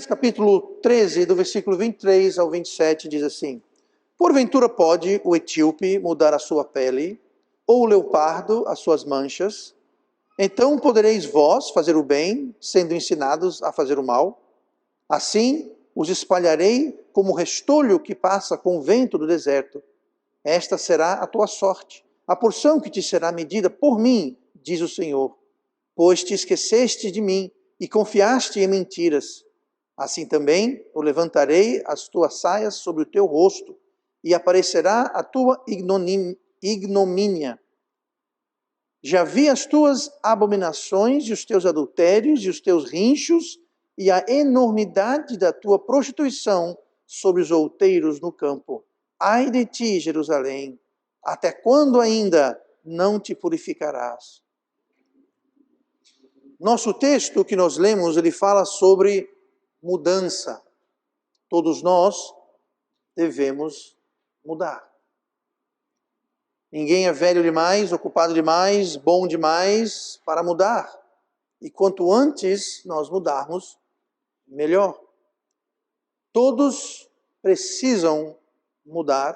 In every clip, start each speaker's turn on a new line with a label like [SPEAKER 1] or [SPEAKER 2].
[SPEAKER 1] Oséias capítulo 13, do versículo 23 ao 27, diz assim: Porventura pode o etíope mudar a sua pele, ou o leopardo as suas manchas? Então podereis vós fazer o bem, sendo ensinados a fazer o mal? Assim os espalharei como restolho que passa com o vento do deserto. Esta será a tua sorte, a porção que te será medida por mim, diz o Senhor. Pois te esqueceste de mim e confiaste em mentiras. Assim também eu levantarei as tuas saias sobre o teu rosto, e aparecerá a tua ignomínia. Já vi as tuas abominações e os teus adultérios e os teus rinchos e a enormidade da tua prostituição sobre os outeiros no campo. Ai de ti, Jerusalém, até quando ainda não te purificarás? Nosso texto que nós lemos, ele fala sobre mudança. Todos nós devemos mudar. Ninguém é velho demais, ocupado demais, bom demais para mudar. E quanto antes nós mudarmos, melhor. Todos precisam mudar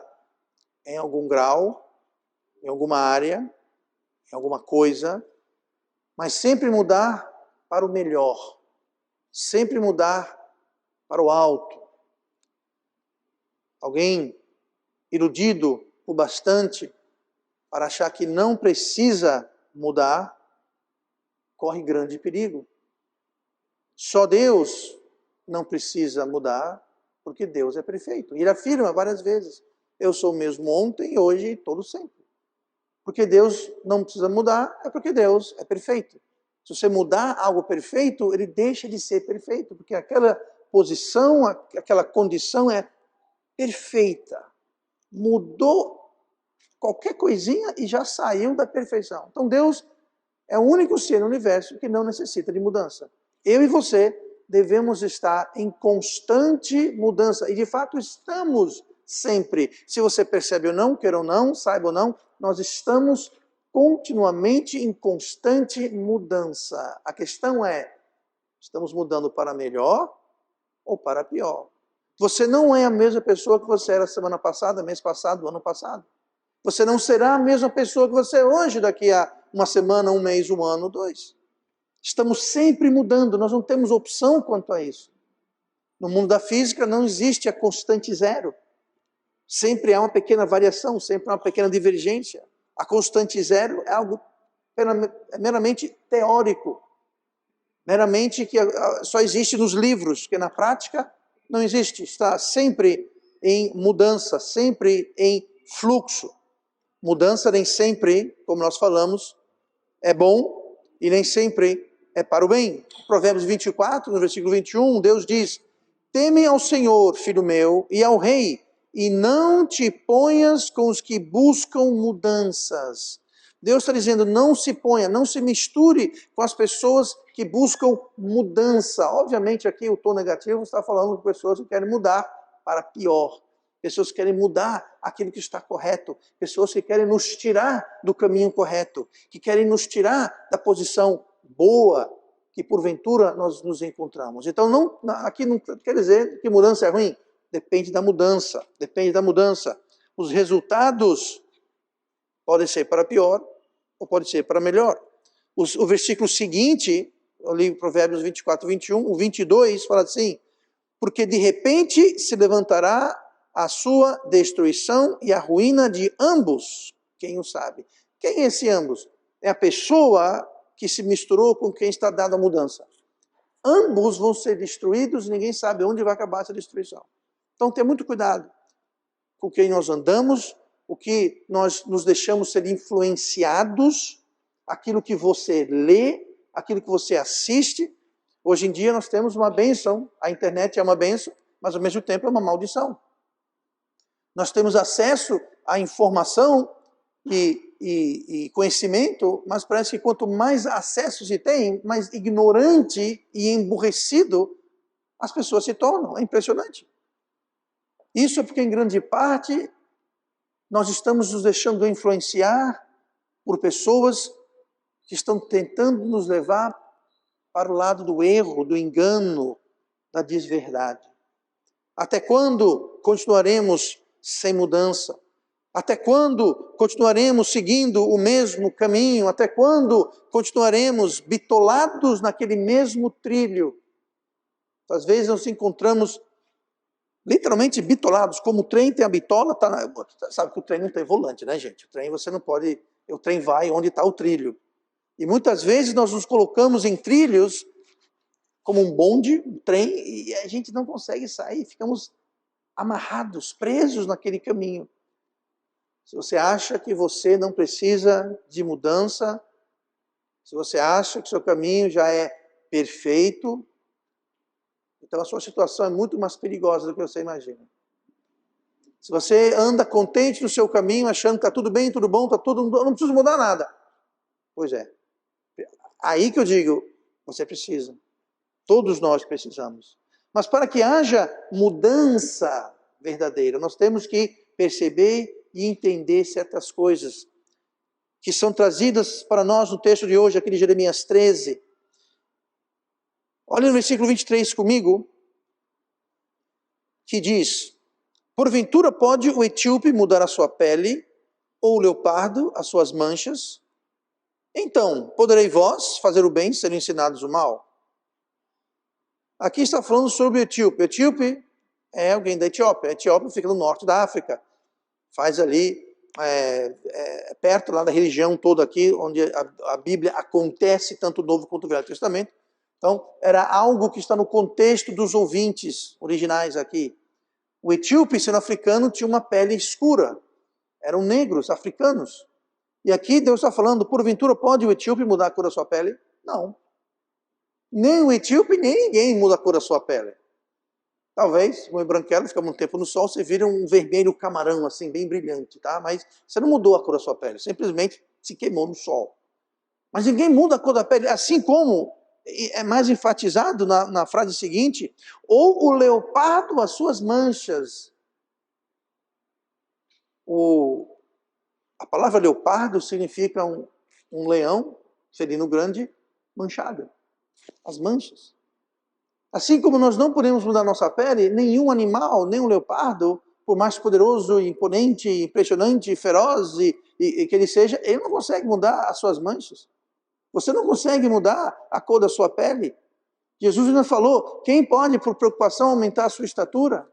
[SPEAKER 1] em algum grau, em alguma área, em alguma coisa, mas sempre mudar para o melhor. Sempre mudar para o alto. Alguém iludido o bastante para achar que não precisa mudar, corre grande perigo. Só Deus não precisa mudar, porque Deus é perfeito. E ele afirma várias vezes: eu sou o mesmo ontem, hoje e todo sempre. Porque Deus não precisa mudar, é porque Deus é perfeito. Se você mudar algo perfeito, ele deixa de ser perfeito, porque aquela posição, aquela condição é perfeita. Mudou qualquer coisinha e já saiu da perfeição. Então Deus é o único ser no universo que não necessita de mudança. Eu e você devemos estar em constante mudança. E de fato estamos sempre. Se você percebe ou não, queira ou não, saiba ou não, nós estamos continuamente em constante mudança. A questão é, estamos mudando para melhor ou para pior? Você não é a mesma pessoa que você era semana passada, mês passado, ano passado. Você não será a mesma pessoa que você é hoje, daqui a uma semana, um mês, um ano, dois. Estamos sempre mudando, nós não temos opção quanto a isso. No mundo da física não existe a constante zero. Sempre há uma pequena variação, sempre há uma pequena divergência. A constante zero é algo meramente teórico, meramente que só existe nos livros, que na prática não existe. Está sempre em mudança, sempre em fluxo. Mudança nem sempre, como nós falamos, é bom e nem sempre é para o bem. Provérbios 24, no versículo 21, Deus diz: teme ao Senhor, filho meu, e ao rei, e não te ponhas com os que buscam mudanças. Deus está dizendo, não se ponha, não se misture com as pessoas que buscam mudança. Obviamente aqui o tom negativo está falando de pessoas que querem mudar para pior. Pessoas que querem mudar aquilo que está correto. Pessoas que querem nos tirar do caminho correto. Que querem nos tirar da posição boa que porventura nós nos encontramos. Então aqui não quer dizer que mudança é ruim. Depende da mudança, depende da mudança. Os resultados podem ser para pior ou pode ser para melhor. O versículo seguinte, eu li Provérbios 24, 21, o 22 fala assim: porque de repente se levantará a sua destruição e a ruína de ambos. Quem o sabe? Quem é esse ambos? É a pessoa que se misturou com quem está dando a mudança. Ambos vão ser destruídos e ninguém sabe onde vai acabar essa destruição. Então, tenha muito cuidado com quem nós andamos, o que nós nos deixamos ser influenciados, aquilo que você lê, aquilo que você assiste. Hoje em dia nós temos uma bênção, a internet é uma bênção, mas ao mesmo tempo é uma maldição. Nós temos acesso à informação e conhecimento, mas parece que quanto mais acesso se tem, mais ignorante e emburrecido as pessoas se tornam. É impressionante. Isso é porque, em grande parte, nós estamos nos deixando influenciar por pessoas que estão tentando nos levar para o lado do erro, do engano, da desverdade? Até quando continuaremos sem mudança? Até quando continuaremos seguindo o mesmo caminho? Até quando continuaremos bitolados naquele mesmo trilho? Às vezes nos encontramos literalmente bitolados, como o trem tem a bitola, sabe que o trem não tem volante, né, gente? O trem você não pode, o trem vai onde está o trilho. E muitas vezes nós nos colocamos em trilhos, como um bonde, um trem, e a gente não consegue sair, ficamos amarrados, presos naquele caminho. Se você acha que você não precisa de mudança, se você acha que seu caminho já é perfeito, então a sua situação é muito mais perigosa do que você imagina. Se você anda contente no seu caminho, achando que está tudo bem, tudo bom, está tudo, não precisa mudar nada. Pois é. Aí que eu digo, você precisa. Todos nós precisamos. Mas para que haja mudança verdadeira, nós temos que perceber e entender certas coisas que são trazidas para nós no texto de hoje, aqui de Jeremias 13. Olha no versículo 23 comigo, que diz: porventura pode o etíope mudar a sua pele, ou o leopardo as suas manchas? Então, poderei vós fazer o bem, sendo ensinados o mal? Aqui está falando sobre o etíope. O etíope é alguém da Etiópia. A Etiópia fica no norte da África. Faz ali, perto lá da religião toda aqui, onde a Bíblia acontece, tanto o Novo quanto o Velho Testamento. Então, era algo que está no contexto dos ouvintes originais aqui. O etíope, sendo africano, tinha uma pele escura. Eram negros, africanos. E aqui Deus está falando, porventura pode o etíope mudar a cor da sua pele? Não. Nem o etíope, nem ninguém muda a cor da sua pele. Talvez, como branquelo, fica muito tempo no sol, você vira um vermelho camarão, assim, bem brilhante, tá? Mas você não mudou a cor da sua pele, simplesmente se queimou no sol. Mas ninguém muda a cor da pele, assim como é mais enfatizado na frase seguinte, ou o leopardo as suas manchas. A palavra leopardo significa um leão, felino grande, manchado. As manchas. Assim como nós não podemos mudar nossa pele, nenhum animal, nem um leopardo, por mais poderoso, imponente, impressionante, feroz e que ele seja, ele não consegue mudar as suas manchas. Você não consegue mudar a cor da sua pele. Jesus ainda falou, quem pode por preocupação aumentar a sua estatura?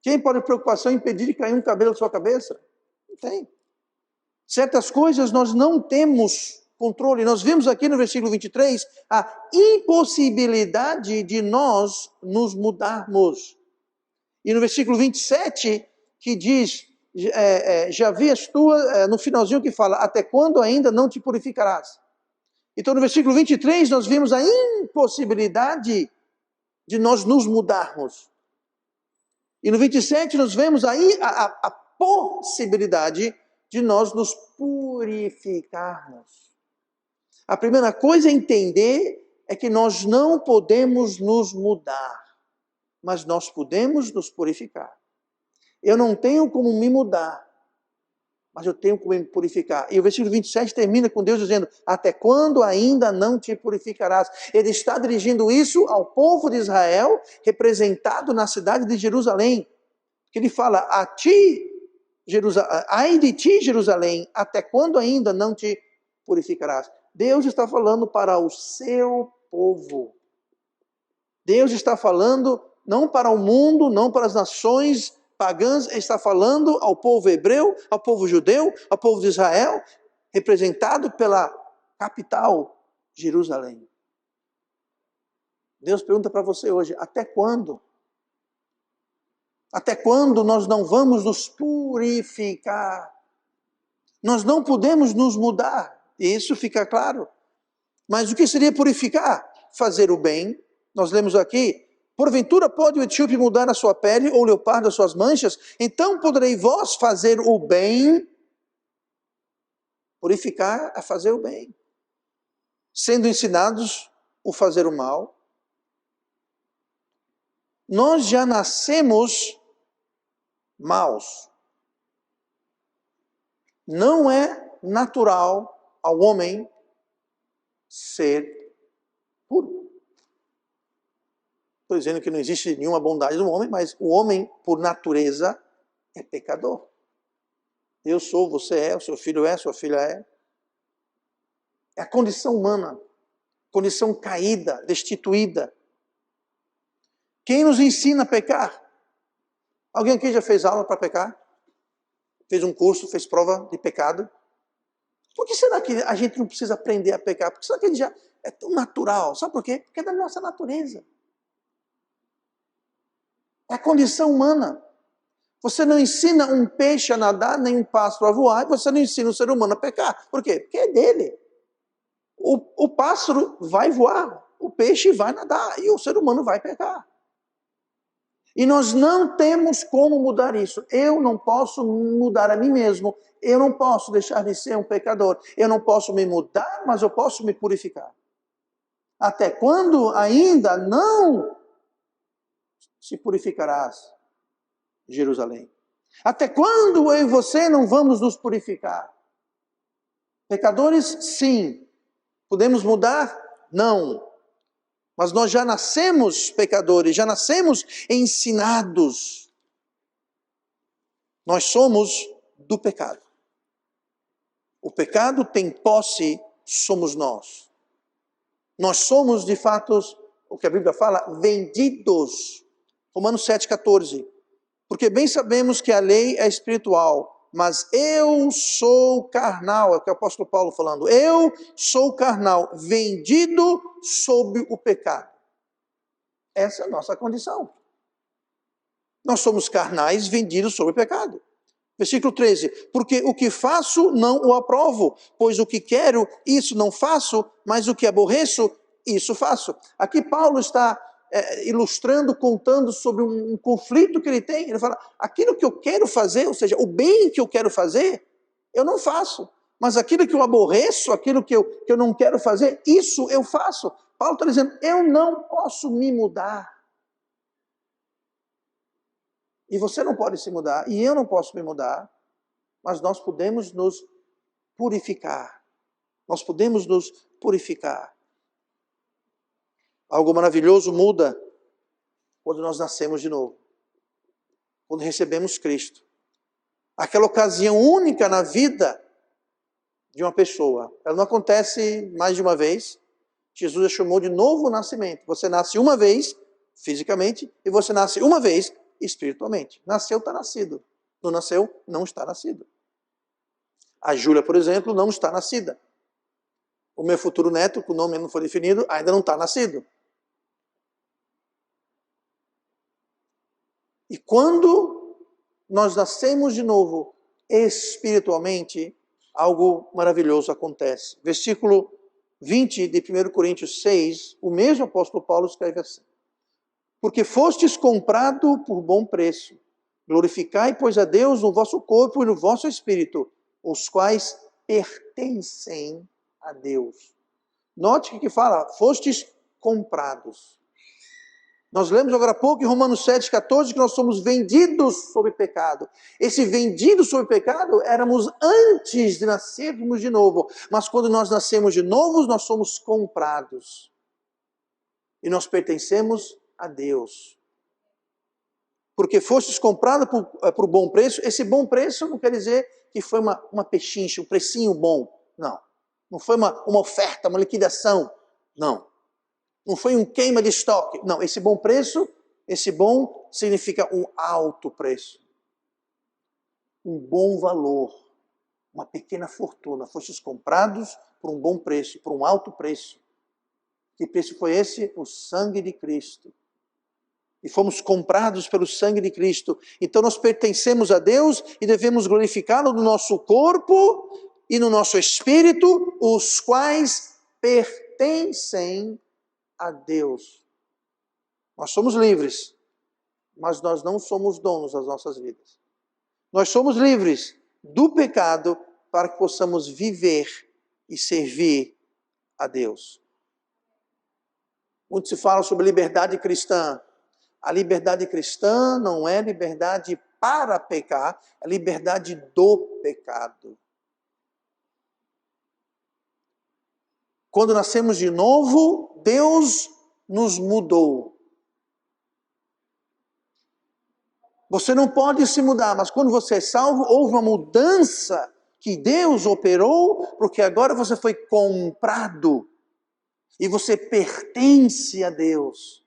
[SPEAKER 1] Quem pode por preocupação impedir de cair um cabelo da sua cabeça? Não tem. Certas coisas nós não temos controle. Nós vimos aqui no versículo 23 a impossibilidade de nós nos mudarmos. E no versículo 27, que diz, já vi as tuas, no finalzinho que fala, até quando ainda não te purificarás? Então no versículo 23 nós vimos a impossibilidade de nós nos mudarmos. E no 27 nós vemos aí a possibilidade de nós nos purificarmos. A primeira coisa a entender é que nós não podemos nos mudar, mas nós podemos nos purificar. Eu não tenho como me mudar, mas eu tenho como me purificar. E o versículo 27 termina com Deus dizendo, até quando ainda não te purificarás? Ele está dirigindo isso ao povo de Israel, representado na cidade de Jerusalém. Que ele fala, ai de ti, Jerusalém, até quando ainda não te purificarás? Deus está falando para o seu povo. Deus está falando não para o mundo, não para as nações pagãs, Ele está falando ao povo hebreu, ao povo judeu, ao povo de Israel, representado pela capital, Jerusalém. Deus pergunta para você hoje, até quando? Até quando nós não vamos nos purificar? Nós não podemos nos mudar, e isso fica claro. Mas o que seria purificar? Fazer o bem. Nós lemos aqui, porventura pode o etíope mudar a sua pele, ou o leopardo as suas manchas? Então poderei vós fazer o bem. Purificar é fazer o bem. Sendo ensinados o fazer o mal. Nós já nascemos maus. Não é natural ao homem ser puro. Estou dizendo que não existe nenhuma bondade no homem, mas o homem, por natureza, é pecador. Eu sou, você é, o seu filho é, sua filha é. É a condição humana, condição caída, destituída. Quem nos ensina a pecar? Alguém aqui já fez aula para pecar? Fez um curso, fez prova de pecado? Por que será que a gente não precisa aprender a pecar? Por que será que ele já é tão natural? Sabe por quê? Porque é da nossa natureza. É a condição humana. Você não ensina um peixe a nadar, nem um pássaro a voar, e você não ensina o ser humano a pecar. Por quê? Porque é dele. O pássaro vai voar, o peixe vai nadar, e o ser humano vai pecar. E nós não temos como mudar isso. Eu não posso mudar a mim mesmo. Eu não posso deixar de ser um pecador. Eu não posso me mudar, mas eu posso me purificar. Até quando ainda não se purificarás, Jerusalém? Até quando eu e você não vamos nos purificar? Pecadores, sim. Podemos mudar? Não. Mas nós já nascemos pecadores, já nascemos ensinados. Nós somos do pecado. O pecado tem posse, somos nós. Nós somos, de fato, o que a Bíblia fala, vendidos. Romanos 7,14. Porque bem sabemos que a lei é espiritual, mas eu sou carnal, é o que o apóstolo Paulo falando. Eu sou carnal, vendido sob o pecado. Essa é a nossa condição. Nós somos carnais vendidos sob o pecado. Versículo 13. Porque o que faço não o aprovo, pois o que quero, isso não faço, mas o que aborreço, isso faço. Aqui Paulo está ilustrando, contando sobre um conflito que ele tem. Ele fala, aquilo que eu quero fazer, ou seja, o bem que eu quero fazer, eu não faço. Mas aquilo que eu aborreço, aquilo que eu não quero fazer, isso eu faço. Paulo está dizendo, eu não posso me mudar. E você não pode se mudar, e eu não posso me mudar, mas nós podemos nos purificar. Nós podemos nos purificar. Algo maravilhoso muda quando nós nascemos de novo. Quando recebemos Cristo. Aquela ocasião única na vida de uma pessoa. Ela não acontece mais de uma vez. Jesus a chamou de novo nascimento. Você nasce uma vez, fisicamente, e você nasce uma vez, espiritualmente. Nasceu, está nascido. Não nasceu, não está nascido. A Júlia, por exemplo, não está nascida. O meu futuro neto, que o nome não foi definido, ainda não está nascido. E quando nós nascemos de novo, espiritualmente, algo maravilhoso acontece. Versículo 20 de 1 Coríntios 6, o mesmo apóstolo Paulo escreve assim. Porque fostes comprado por bom preço. Glorificai, pois, a Deus no vosso corpo e no vosso espírito, os quais pertencem a Deus. Note que fala, fostes comprados. Nós lemos agora há pouco em Romanos 7,14 que nós somos vendidos sob pecado. Esse vendido sob pecado éramos antes de nascermos de novo. Mas quando nós nascemos de novo, nós somos comprados. E nós pertencemos a Deus. Porque fostes comprado por bom preço. Esse bom preço não quer dizer que foi uma pechincha, um precinho bom. Não. Não foi uma oferta, uma liquidação. Não. Não foi um queima de estoque. Não, esse bom preço, esse bom significa um alto preço. Um bom valor. Uma pequena fortuna. Fostes comprados por um bom preço, por um alto preço. Que preço foi esse? O sangue de Cristo. E fomos comprados pelo sangue de Cristo. Então nós pertencemos a Deus e devemos glorificá-lo no nosso corpo e no nosso espírito, os quais pertencem a Deus. Nós somos livres, mas nós não somos donos das nossas vidas. Nós somos livres do pecado para que possamos viver e servir a Deus. Muito se fala sobre liberdade cristã. A liberdade cristã não é liberdade para pecar, é liberdade do pecado. Quando nascemos de novo, Deus nos mudou. Você não pode se mudar, mas quando você é salvo, houve uma mudança que Deus operou, porque agora você foi comprado e você pertence a Deus.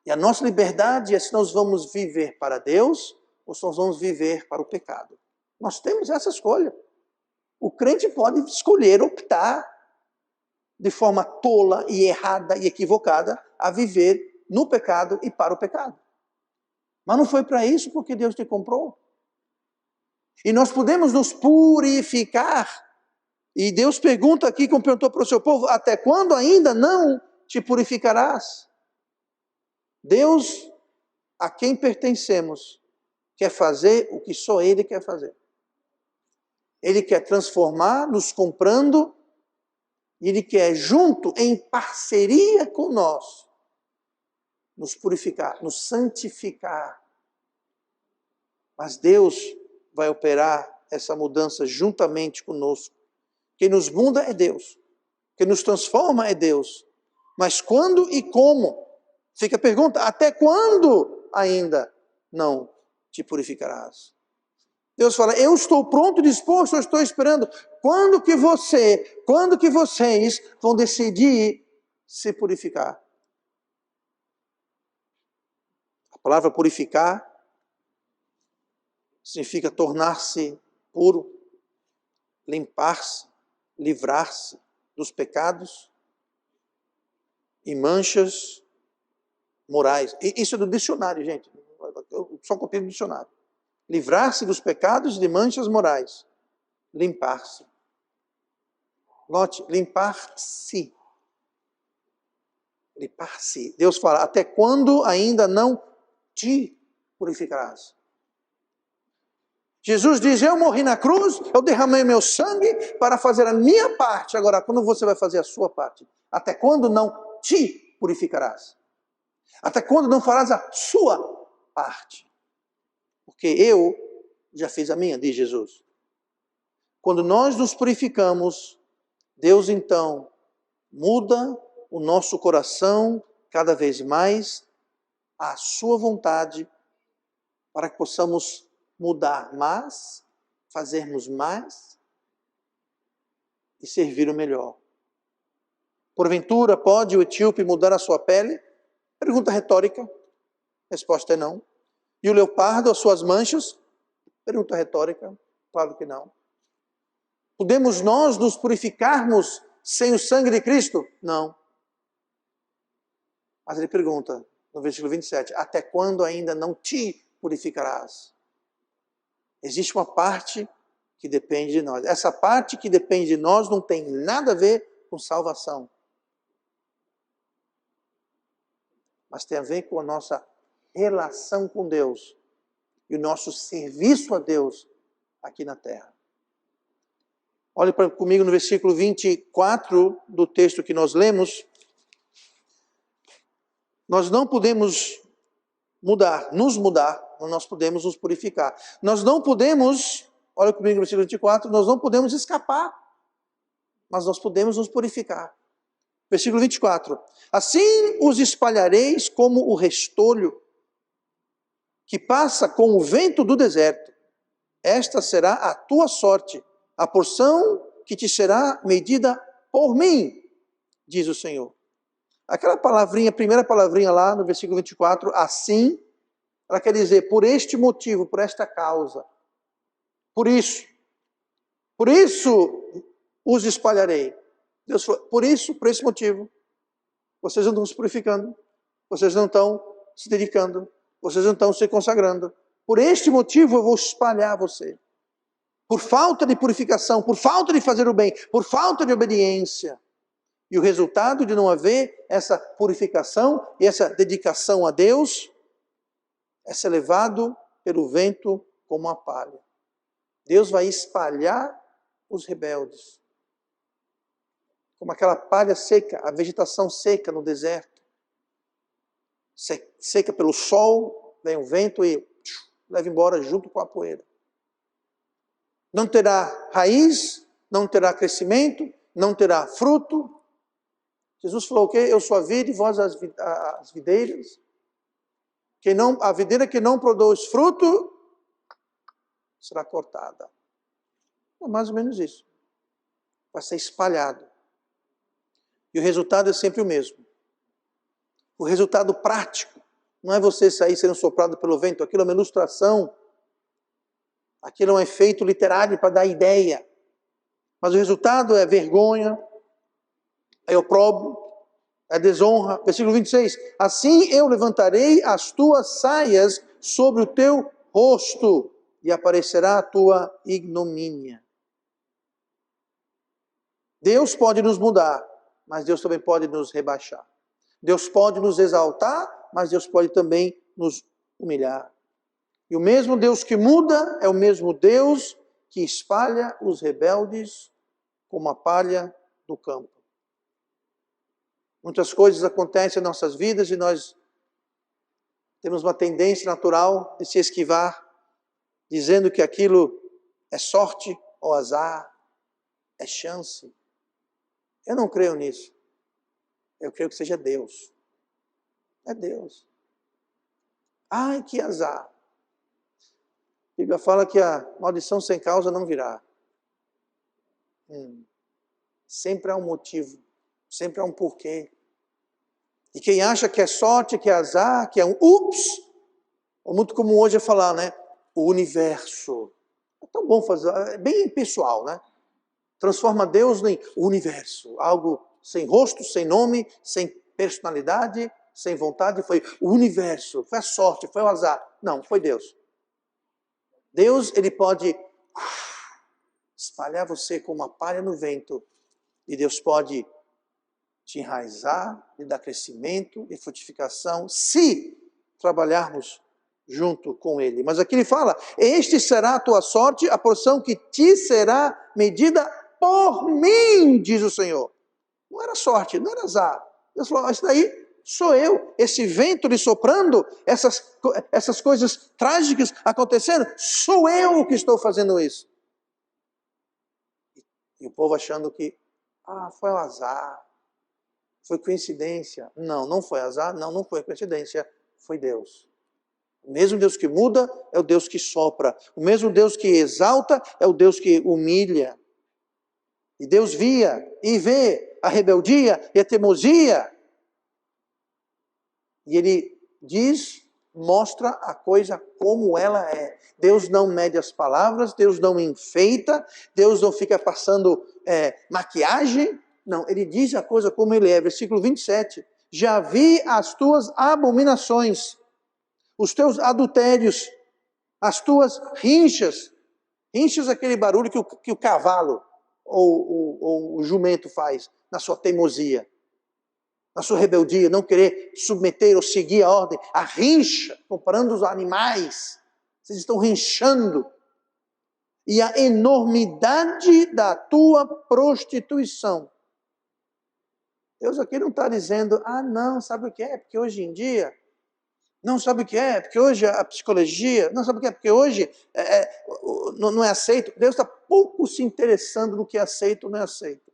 [SPEAKER 1] E a nossa liberdade é se nós vamos viver para Deus ou se nós vamos viver para o pecado. Nós temos essa escolha. O crente pode escolher, optar de forma tola e errada e equivocada a viver no pecado e para o pecado. Mas não foi para isso porque Deus te comprou. E nós podemos nos purificar. E Deus pergunta aqui, como perguntou para o seu povo, até quando ainda não te purificarás? Deus, a quem pertencemos, quer fazer o que só Ele quer fazer. Ele quer transformar, nos comprando, e Ele quer, junto, em parceria com nós, nos purificar, nos santificar. Mas Deus vai operar essa mudança juntamente conosco. Quem nos muda é Deus. Quem nos transforma é Deus. Mas quando e como? Fica a pergunta, até quando ainda não te purificarás? Deus fala, eu estou pronto, disposto, eu estou esperando. Quando que vocês vão decidir se purificar? A palavra purificar significa tornar-se puro, limpar-se, livrar-se dos pecados e manchas morais. Isso é do dicionário, gente. Eu só copio do dicionário. Livrar-se dos pecados e de manchas morais. Limpar-se. Note, limpar-se. Limpar-se. Deus fala, até quando ainda não te purificarás? Jesus diz, eu morri na cruz, eu derramei meu sangue para fazer a minha parte. Agora, quando você vai fazer a sua parte? Até quando não te purificarás? Até quando não farás a sua parte? Porque eu já fiz a minha, diz Jesus. Quando nós nos purificamos, Deus então muda o nosso coração cada vez mais à sua vontade, para que possamos mudar mais, fazermos mais e servir o melhor. Porventura, pode o etíope mudar a sua pele? Pergunta retórica. Resposta é não. E o leopardo, as suas manchas? Pergunta retórica. Claro que não. Podemos nós nos purificarmos sem o sangue de Cristo? Não. Mas ele pergunta, no versículo 27, até quando ainda não te purificarás? Existe uma parte que depende de nós. Essa parte que depende de nós não tem nada a ver com salvação. Mas tem a ver com a nossa relação com Deus e o nosso serviço a Deus aqui na terra. Olhe comigo no versículo 24 do texto que nós lemos. Nós não podemos nos mudar, mas nós podemos nos purificar. Nós não podemos, olha comigo no versículo 24, nós não podemos escapar, mas nós podemos nos purificar. Versículo 24. Assim os espalhareis como o restolho que passa com o vento do deserto. Esta será a tua sorte, a porção que te será medida por mim, diz o Senhor. Aquela palavrinha, a primeira palavrinha lá no versículo 24, assim, ela quer dizer, por este motivo, por esta causa. Por isso os espalharei. Deus falou, por esse motivo, vocês não estão se purificando, vocês não estão se dedicando, vocês não estão se consagrando. Por este motivo eu vou espalhar você. Por falta de purificação, por falta de fazer o bem, por falta de obediência. E o resultado de não haver essa purificação e essa dedicação a Deus é ser levado pelo vento como uma palha. Deus vai espalhar os rebeldes. Como aquela palha seca, a vegetação seca no deserto. Seca pelo sol, vem o vento e leva embora junto com a poeira. Não terá raiz, não terá crescimento, não terá fruto. Jesus falou o quê? Eu sou a vide e vós as videiras. A videira que não produz fruto será cortada. É mais ou menos isso. Vai ser espalhado. E o resultado é sempre o mesmo. O resultado prático não é você sair sendo soprado pelo vento. Aquilo é uma ilustração. Aquilo é um efeito literário para dar ideia. Mas o resultado é vergonha, é opróbrio, é desonra. Versículo 26. Assim eu levantarei as tuas saias sobre o teu rosto e aparecerá a tua ignomínia. Deus pode nos mudar, mas Deus também pode nos rebaixar. Deus pode nos exaltar, mas Deus pode também nos humilhar. E o mesmo Deus que muda é o mesmo Deus que espalha os rebeldes como a palha do campo. Muitas coisas acontecem em nossas vidas e nós temos uma tendência natural de se esquivar, dizendo que aquilo é sorte ou azar, é chance. Eu não creio nisso. Eu creio que seja Deus. É Deus. Ai, que azar. A Bíblia fala que a maldição sem causa não virá. Sempre há um motivo. Sempre há um porquê. E quem acha que é sorte, que é azar, que é um ups, é muito comum hoje é falar, né? O universo. É tão bom fazer, é bem pessoal, né? Transforma Deus em universo. Algo sem rosto, sem nome, sem personalidade, sem vontade. Foi o universo, foi a sorte, foi o azar. Não, foi Deus. Deus, ele pode espalhar você como uma palha no vento. E Deus pode te enraizar, lhe dar crescimento e frutificação, se trabalharmos junto com Ele. Mas aqui ele fala, este será a tua sorte, a porção que te será medida por mim, diz o Senhor. Não era sorte, não era azar. Deus falou, isso daí sou eu. Esse vento lhe soprando, essas coisas trágicas acontecendo, sou eu que estou fazendo isso. E o povo achando que, foi um azar. Foi coincidência. Não, não foi azar, não foi coincidência, foi Deus. O mesmo Deus que muda é o Deus que sopra. O mesmo Deus que exalta é o Deus que humilha. E Deus via e vê a rebeldia e a teimosia. E Ele diz, mostra a coisa como ela é. Deus não mede as palavras, Deus não enfeita, Deus não fica passando maquiagem. Não, ele diz a coisa como ele é. Versículo 27. Já vi as tuas abominações, os teus adultérios, as tuas rinchas. Rinchas é aquele barulho que o cavalo ou o jumento faz na sua teimosia, na sua rebeldia, não querer submeter ou seguir a ordem. A rincha, comparando os animais, vocês estão rinchando. E a enormidade da tua prostituição. Deus aqui não está dizendo, não, sabe o que é? Porque hoje em dia, não sabe o que é? Porque hoje a psicologia, não sabe o que é? Porque hoje não é aceito. Deus está pouco se interessando no que é aceito ou não é aceito.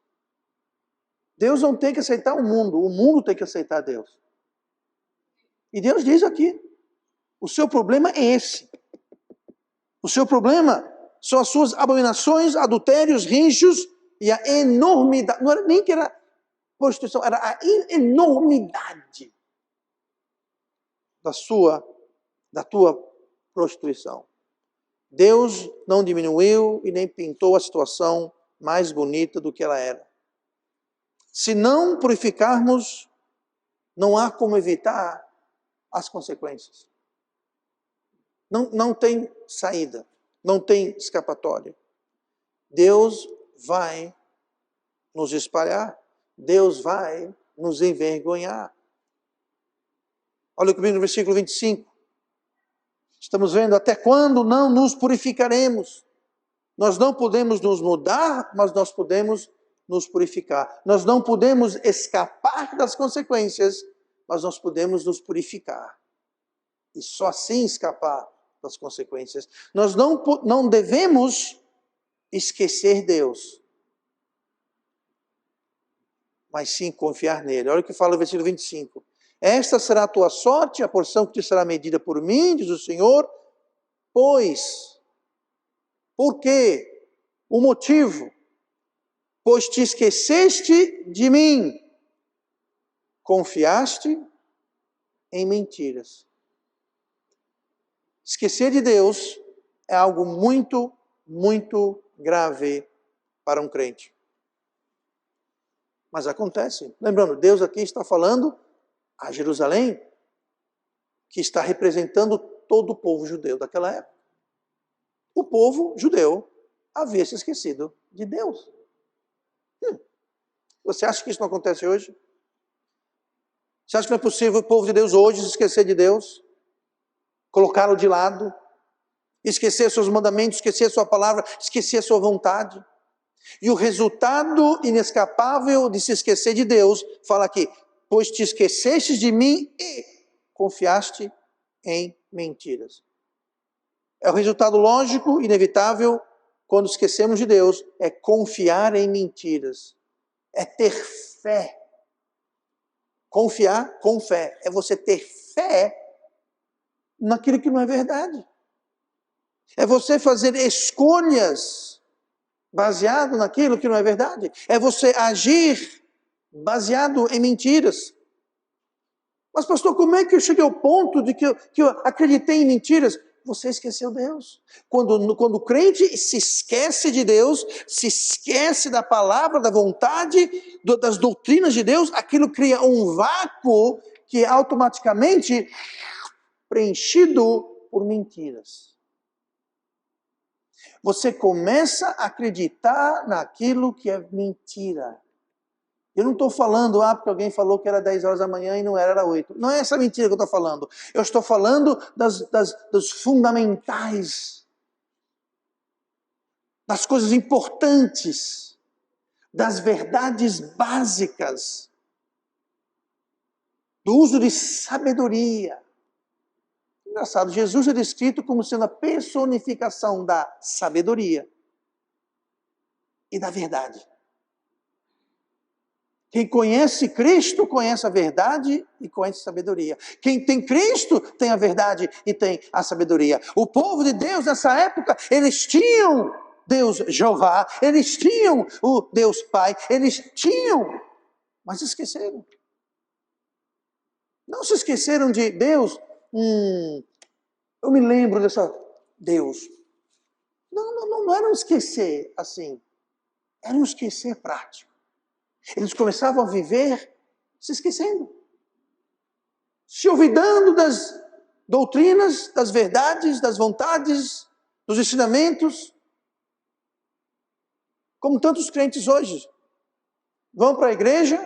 [SPEAKER 1] Deus não tem que aceitar o mundo tem que aceitar Deus. E Deus diz aqui, o seu problema é esse. O seu problema são as suas abominações, adultérios, rinchos e a enormidade. Não era nem que era prostituição, era a enormidade da tua prostituição. Deus não diminuiu e nem pintou a situação mais bonita do que ela era. Se não purificarmos, não há como evitar as consequências. Não tem saída, não tem escapatória. Deus vai nos espalhar, Deus vai nos envergonhar. Olha comigo no versículo 25. Estamos vendo até quando não nos purificaremos. Nós não podemos nos mudar, mas nós podemos nos purificar. Nós não podemos escapar das consequências, mas nós podemos nos purificar. E só assim escapar das consequências. Nós não devemos esquecer Deus, mas sim confiar nele. Olha o que fala o versículo 25. Esta será a tua sorte, a porção que te será medida por mim, diz o Senhor. Pois, por quê? O motivo, pois te esqueceste de mim, confiaste em mentiras. Esquecer de Deus é algo muito, muito grave para um crente. Mas acontece. Lembrando, Deus aqui está falando a Jerusalém, que está representando todo o povo judeu daquela época. O povo judeu havia se esquecido de Deus. Você acha que isso não acontece hoje? Você acha que não é possível o povo de Deus hoje se esquecer de Deus? Colocá-lo de lado? Esquecer seus mandamentos, esquecer sua palavra, esquecer sua vontade? E o resultado inescapável de se esquecer de Deus, fala aqui, pois te esqueceste de mim e confiaste em mentiras. É o resultado lógico, inevitável, quando esquecemos de Deus, é confiar em mentiras. É ter fé. Confiar com fé. É você ter fé naquilo que não é verdade. É você fazer escolhas baseado naquilo que não é verdade. É você agir baseado em mentiras. Mas pastor, como é que eu cheguei ao ponto de que eu acreditei em mentiras? Você esqueceu Deus. Quando o crente se esquece de Deus, se esquece da palavra, da vontade, das doutrinas de Deus, aquilo cria um vácuo que é automaticamente preenchido por mentiras. Você começa a acreditar naquilo que é mentira. Eu não estou falando, porque alguém falou que era 10 horas da manhã e não era, era 8. Não é essa mentira que eu estou falando. Eu estou falando dos fundamentais, das coisas importantes, das verdades básicas, do uso de sabedoria. Engraçado, Jesus é descrito como sendo a personificação da sabedoria e da verdade. Quem conhece Cristo, conhece a verdade e conhece a sabedoria. Quem tem Cristo, tem a verdade e tem a sabedoria. O povo de Deus, nessa época, eles tinham Deus Jeová, eles tinham o Deus Pai, eles tinham, mas esqueceram. Não se esqueceram de Deus. Eu me lembro dessa Deus. Não era um esquecer assim. Era um esquecer prático. Eles começavam a viver se esquecendo. Se olvidando das doutrinas, das verdades, das vontades, dos ensinamentos. Como tantos crentes hoje. Vão para a igreja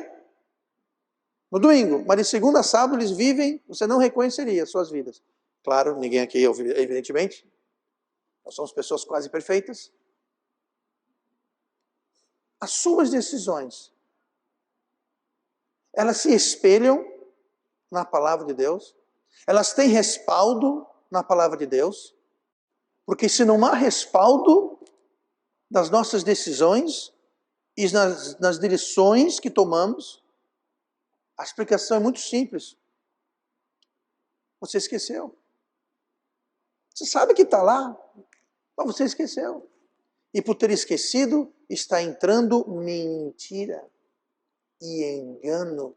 [SPEAKER 1] no domingo, mas de segunda a sábado eles vivem, você não reconheceria suas vidas. Claro, ninguém aqui, evidentemente. Nós somos pessoas quase perfeitas. As suas decisões, elas se espelham na palavra de Deus, elas têm respaldo na palavra de Deus, porque se não há respaldo das nossas decisões e nas direções que tomamos, a explicação é muito simples. Você esqueceu. Você sabe que está lá, mas você esqueceu. E por ter esquecido, está entrando mentira e engano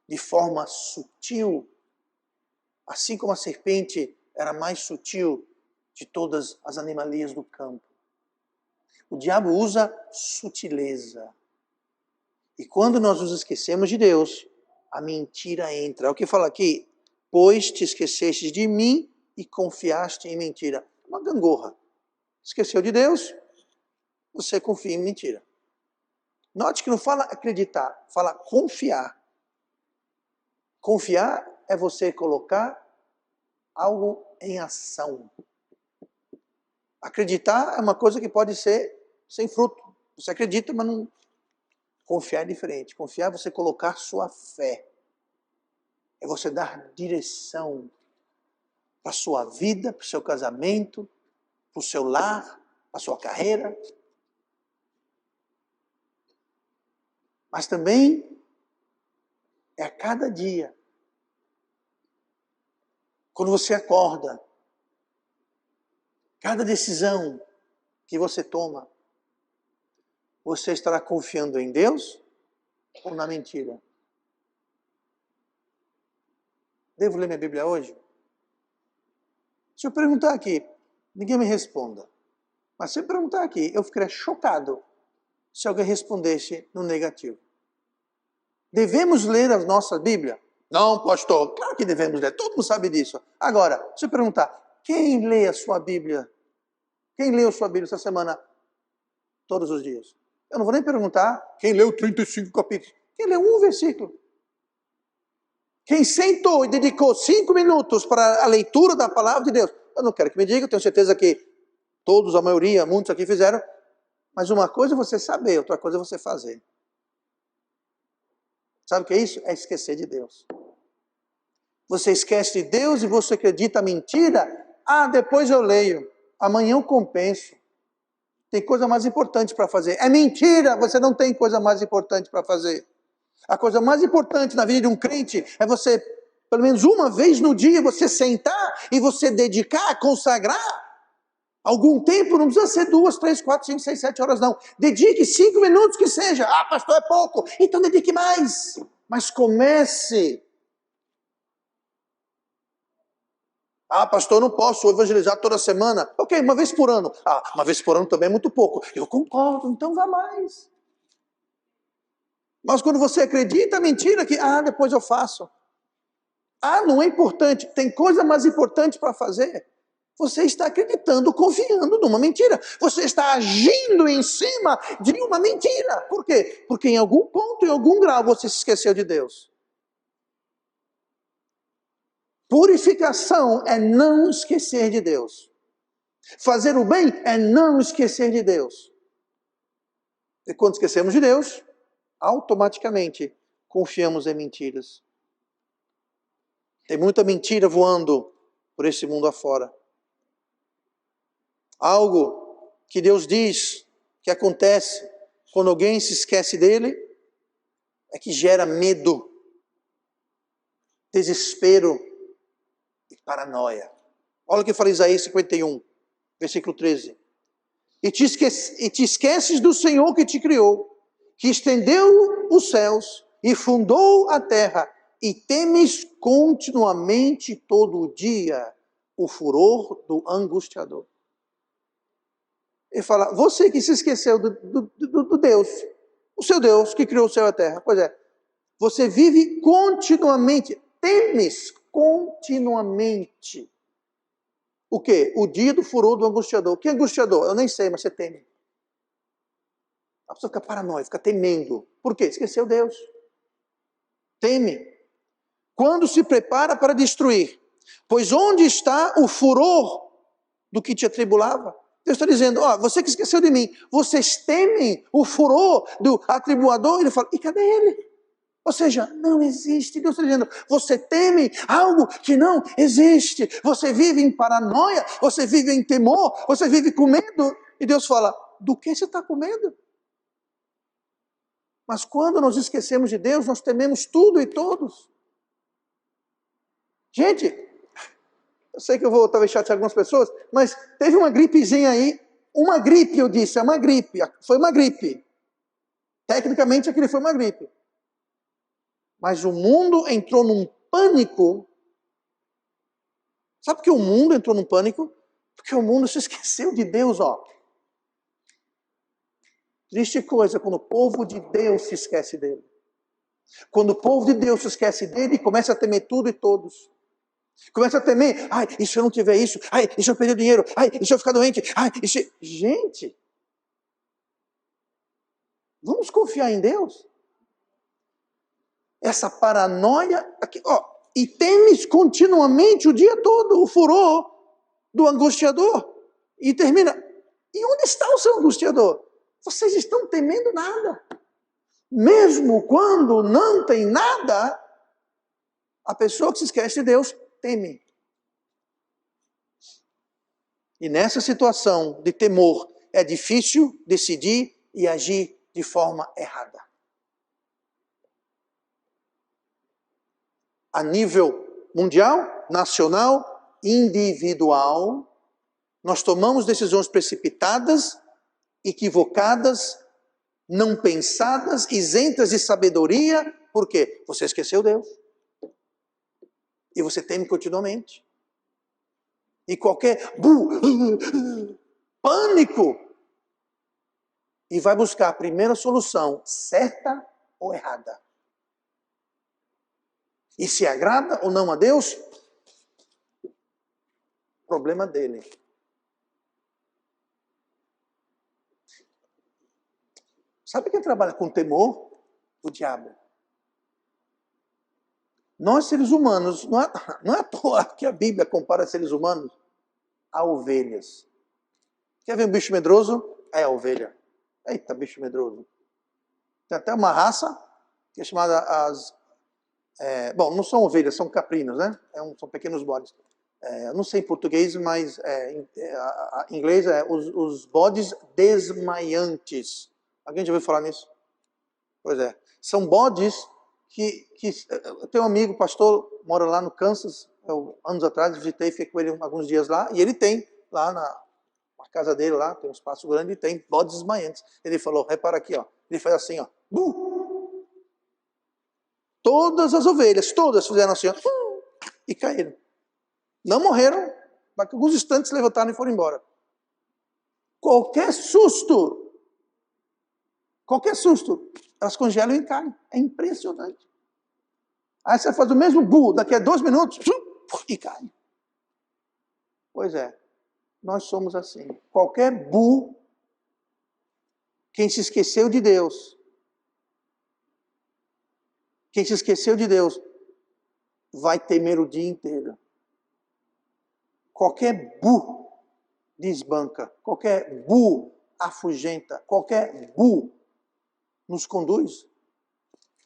[SPEAKER 1] de forma sutil, assim como a serpente era mais sutil de todas as animalias do campo. O diabo usa sutileza. E quando nós nos esquecemos de Deus, a mentira entra. É o que fala aqui, pois te esqueceste de mim e confiaste em mentira. Uma gangorra. Esqueceu de Deus, você confia em mentira. Note que não fala acreditar, fala confiar. Confiar é você colocar algo em ação. Acreditar é uma coisa que pode ser sem fruto. Você acredita, mas não... Confiar é diferente. Confiar é você colocar sua fé. É você dar direção para a sua vida, para o seu casamento, para o seu lar, para a sua carreira. Mas também é a cada dia Quando você acorda, cada decisão que você toma, você estará confiando em Deus ou na mentira? Devo ler minha Bíblia hoje? Se eu perguntar aqui, ninguém me responda. Mas se eu perguntar aqui, eu ficaria chocado se alguém respondesse no negativo. Devemos ler a nossa Bíblia? Não, pastor, claro que devemos ler, todo mundo sabe disso. Agora, se eu perguntar, quem lê a sua Bíblia? Quem leu a sua Bíblia essa semana? Todos os dias. Eu não vou nem perguntar quem leu 35 capítulos. Quem leu um versículo? Quem sentou e dedicou 5 minutos para a leitura da palavra de Deus? Eu não quero que me diga, eu tenho certeza que todos, a maioria, muitos aqui fizeram. Mas uma coisa é você saber, outra coisa é você fazer. Sabe o que é isso? É esquecer de Deus. Você esquece de Deus e você acredita mentira. Ah, depois eu leio. Amanhã eu compenso. Tem coisa mais importante para fazer. É mentira, você não tem coisa mais importante para fazer. A coisa mais importante na vida de um crente é você, pelo menos uma vez no dia, você sentar e você dedicar, consagrar algum tempo. Não precisa ser 2, 3, 4, 5, 6, 7 horas não. Dedique 5 minutos que seja. Ah, pastor, é pouco. Então dedique mais. Mas comece. Ah, pastor, eu não posso evangelizar toda semana. Ok, uma vez por ano. Ah, uma vez por ano também é muito pouco. Eu concordo, então vá mais. Mas quando você acredita, mentira que, depois eu faço. Não é importante, tem coisa mais importante para fazer. Você está acreditando, confiando numa mentira. Você está agindo em cima de uma mentira. Por quê? Porque em algum ponto, em algum grau, você se esqueceu de Deus. Purificação é não esquecer de Deus. Fazer o bem é não esquecer de Deus. E quando esquecemos de Deus, automaticamente confiamos em mentiras. Tem muita mentira voando por esse mundo afora. Algo que Deus diz que acontece quando alguém se esquece dele é que gera medo, desespero e paranoia. Olha o que fala Isaías 51, versículo 13. E te esqueces do Senhor que te criou, que estendeu os céus e fundou a terra, e temes continuamente todo o dia o furor do angustiador. Ele fala, você que se esqueceu do Deus, o seu Deus que criou o céu e a terra. Pois é, você vive continuamente, temes continuamente. O quê? O dia do furor do angustiador. Que angustiador? Eu nem sei, mas você teme. A pessoa fica paranoica, fica temendo. Por quê? Esqueceu Deus. Teme. Quando se prepara para destruir. Pois onde está o furor do que te atribulava? Deus está dizendo, você que esqueceu de mim, vocês temem o furor do atribulador? Ele fala, e cadê ele? Ou seja, não existe. Deus está dizendo, você teme algo que não existe. Você vive em paranoia, você vive em temor, você vive com medo. E Deus fala, do que você está com medo? Mas quando nós esquecemos de Deus, nós tememos tudo e todos. Gente, eu sei que eu vou talvez chatear algumas pessoas, mas teve uma gripezinha aí. Uma gripe, eu disse, é uma gripe. Foi uma gripe. Tecnicamente, aquilo foi uma gripe. Mas o mundo entrou num pânico. Sabe por que o mundo entrou num pânico? Porque o mundo se esqueceu de Deus, Triste coisa quando o povo de Deus se esquece dele. Quando o povo de Deus se esquece dele, começa a temer tudo e todos. Começa a temer, e se eu não tiver isso? E se eu perder dinheiro? E se eu ficar doente? Gente, vamos confiar em Deus? Essa paranoia, aqui, e temes continuamente o dia todo o furor do angustiador. E termina, e onde está o seu angustiador? Vocês estão temendo nada. Mesmo quando não tem nada, a pessoa que se esquece de Deus teme. E nessa situação de temor, é difícil decidir e agir de forma errada. A nível mundial, nacional, individual. Nós tomamos decisões precipitadas, equivocadas, não pensadas, isentas de sabedoria. Por quê? Você esqueceu Deus. E você teme continuamente. E qualquer pânico. E vai buscar a primeira solução, certa ou errada. E se agrada ou não a Deus, problema dele. Sabe quem trabalha com temor? O diabo. Nós, seres humanos, não é à toa que a Bíblia compara seres humanos a ovelhas. Quer ver um bicho medroso? É a ovelha. Eita, bicho medroso. Tem até uma raça que é chamada bom, não são ovelhas, são caprinos, né? São pequenos bodes. Eu não sei em português, mas em inglês os bodes desmaiantes. Alguém já ouviu falar nisso? Pois é. São bodes que eu tenho um amigo, pastor, mora lá no Kansas. Anos atrás visitei, fiquei com ele alguns dias lá, e ele tem lá na casa dele, lá tem um espaço grande, e tem bodes desmaiantes. Ele falou, repara aqui, ó. Ele faz assim, ó. Todas as ovelhas, todas fizeram assim, ó, e caíram. Não morreram, mas alguns instantes levantaram e foram embora. Qualquer susto, elas congelam e caem. É impressionante. Aí você faz o mesmo daqui a 2 minutos, e cai. Pois é, nós somos assim. Qualquer quem se esqueceu de Deus, vai temer o dia inteiro. Qualquer desbanca, qualquer afugenta, qualquer nos conduz.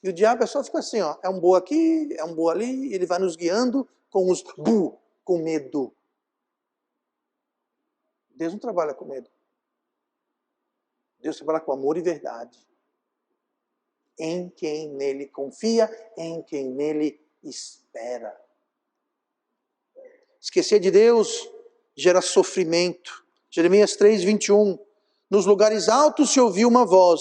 [SPEAKER 1] E o diabo é só ficar assim, ó, é um aqui, é um ali, e ele vai nos guiando com os com medo. Deus não trabalha com medo. Deus trabalha com amor e verdade. Em quem nele confia, em quem nele espera. Esquecer de Deus gera sofrimento. Jeremias 3:21. Nos lugares altos se ouviu uma voz,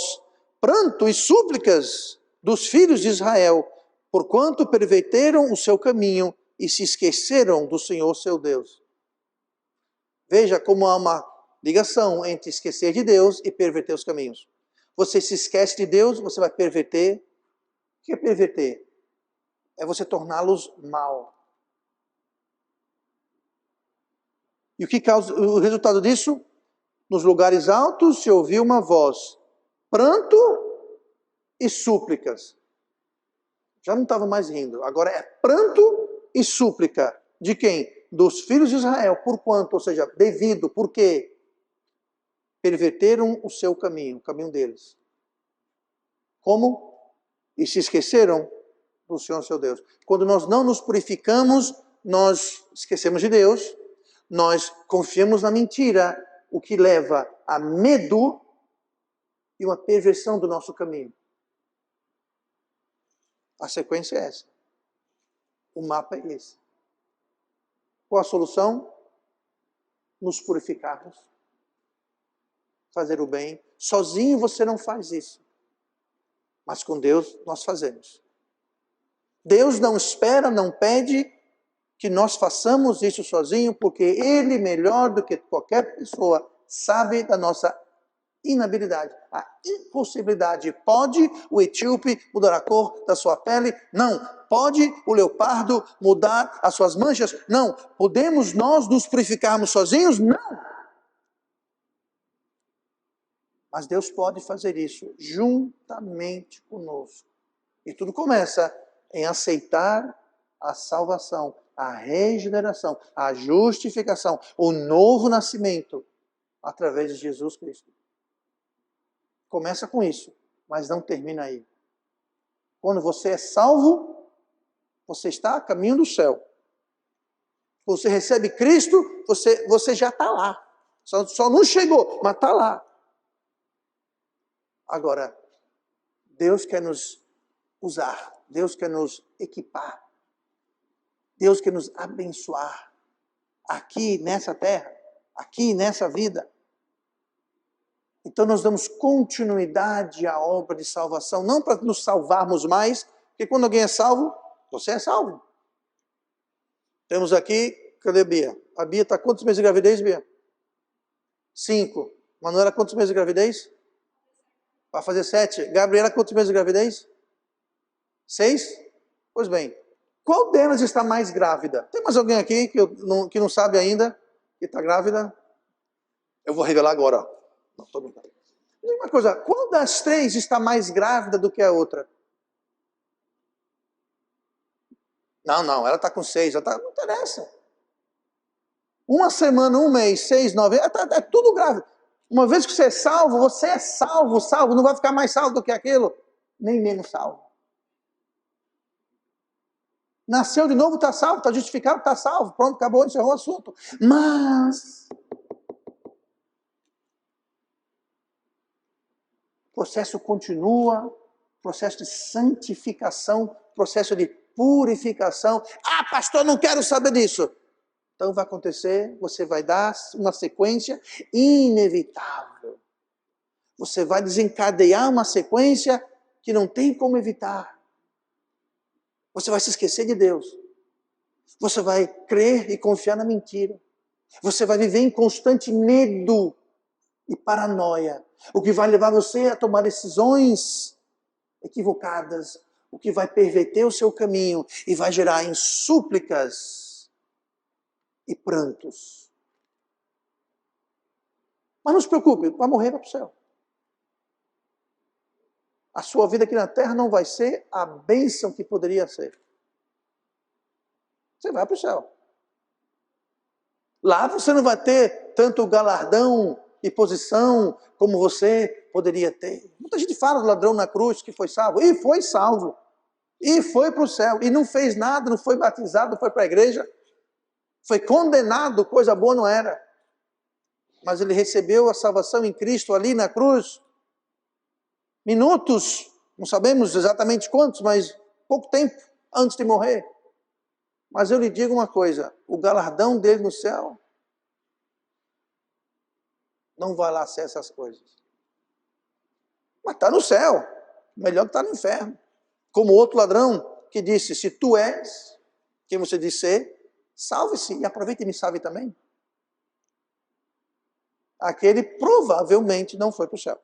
[SPEAKER 1] pranto e súplicas dos filhos de Israel, porquanto perverteram o seu caminho e se esqueceram do Senhor seu Deus. Veja como há uma ligação entre esquecer de Deus e perverter os caminhos. Você se esquece de Deus, você vai perverter. O que é perverter? É você torná-los mal. E o que causa o resultado disso? Nos lugares altos se ouviu uma voz, pranto e súplicas. Já não estava mais rindo, agora é pranto e súplica. De quem? Dos filhos de Israel. Por quanto? Ou seja, devido, porque perverteram o seu caminho, o caminho deles. Como? E se esqueceram do Senhor seu Deus. Quando nós não nos purificamos, nós esquecemos de Deus, nós confiamos na mentira, o que leva a medo e uma perversão do nosso caminho. A sequência é essa. O mapa é esse. Qual a solução? Nos purificarmos. Fazer o bem. Sozinho você não faz isso. Mas com Deus nós fazemos. Deus não espera, não pede que nós façamos isso sozinho, porque Ele, melhor do que qualquer pessoa, sabe da nossa inabilidade, a impossibilidade. Pode o etíope mudar a cor da sua pele? Não. Pode o leopardo mudar as suas manchas? Não. Podemos nós nos purificarmos sozinhos? Não. Mas Deus pode fazer isso juntamente conosco. E tudo começa em aceitar a salvação, a regeneração, a justificação, o novo nascimento através de Jesus Cristo. Começa com isso, mas não termina aí. Quando você é salvo, você está a caminho do céu. Quando você recebe Cristo, você já está lá. Só não chegou, mas está lá. Agora, Deus quer nos usar, Deus quer nos equipar. Deus quer nos abençoar aqui nessa terra, aqui nessa vida. Então nós damos continuidade à obra de salvação, não para nos salvarmos mais, porque quando alguém é salvo, você é salvo. Temos aqui, cadê a Bia? A Bia está quantos meses de gravidez, Bia? 5. Manuela, quantos meses de gravidez? Vai fazer 7. Gabriela, quantos meses de gravidez? 6? Pois bem, qual delas está mais grávida? Tem mais alguém aqui que não sabe ainda que está grávida? Eu vou revelar agora. Não, estou brincando. Diga uma coisa, qual das 3 está mais grávida do que a outra? Não, ela está com 6, não interessa. Uma semana, um mês, 6, 9, é tudo grávida. Uma vez que você é salvo, não vai ficar mais salvo do que aquilo, nem menos salvo. Nasceu de novo, está salvo, está justificado, está salvo, pronto, acabou, encerrou o assunto. Mas o processo continua, processo de santificação, processo de purificação. Ah, pastor, não quero saber disso. Então vai acontecer, você vai dar uma sequência inevitável. Você vai desencadear uma sequência que não tem como evitar. Você vai se esquecer de Deus. Você vai crer e confiar na mentira. Você vai viver em constante medo e paranoia. O que vai levar você a tomar decisões equivocadas. O que vai perverter o seu caminho e vai gerar em súplicas e prantos. Mas não se preocupe, vai morrer, vai para o céu. A sua vida aqui na terra não vai ser a bênção que poderia ser. Você vai para o céu. Lá você não vai ter tanto galardão e posição como você poderia ter. Muita gente fala do ladrão na cruz que foi salvo. E foi salvo. E foi para o céu. E não fez nada, não foi batizado, não foi para a igreja. Foi condenado, coisa boa não era. Mas ele recebeu a salvação em Cristo ali na cruz. Minutos, não sabemos exatamente quantos, mas pouco tempo antes de morrer. Mas eu lhe digo uma coisa, o galardão dele no céu não vai lá ser essas coisas. Mas está no céu, melhor que está no inferno. Como outro ladrão que disse, se tu és quem você diz ser, salve-se e aproveite e me salve também. Aquele provavelmente não foi para o céu.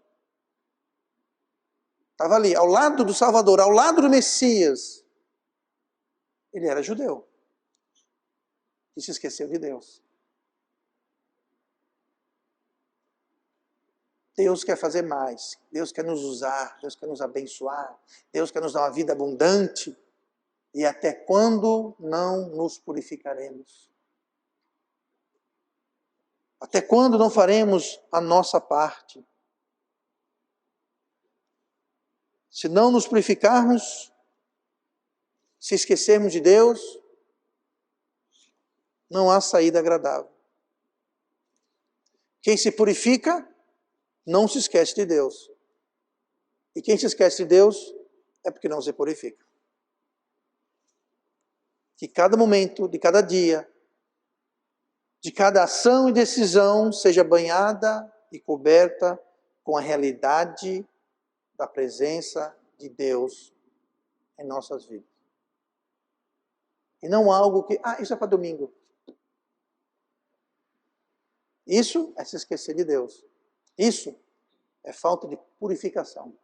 [SPEAKER 1] Estava ali, ao lado do Salvador, ao lado do Messias. Ele era judeu. E se esqueceu de Deus. Deus quer fazer mais. Deus quer nos usar. Deus quer nos abençoar. Deus quer nos dar uma vida abundante. E até quando não nos purificaremos? Até quando não faremos a nossa parte? Se não nos purificarmos, se esquecermos de Deus, não há saída agradável. Quem se purifica, não se esquece de Deus. E quem se esquece de Deus, é porque não se purifica. Que cada momento, de cada dia, de cada ação e decisão, seja banhada e coberta com a realidade da presença de Deus em nossas vidas. E não algo que, isso é para domingo. Isso é se esquecer de Deus. Isso é falta de purificação.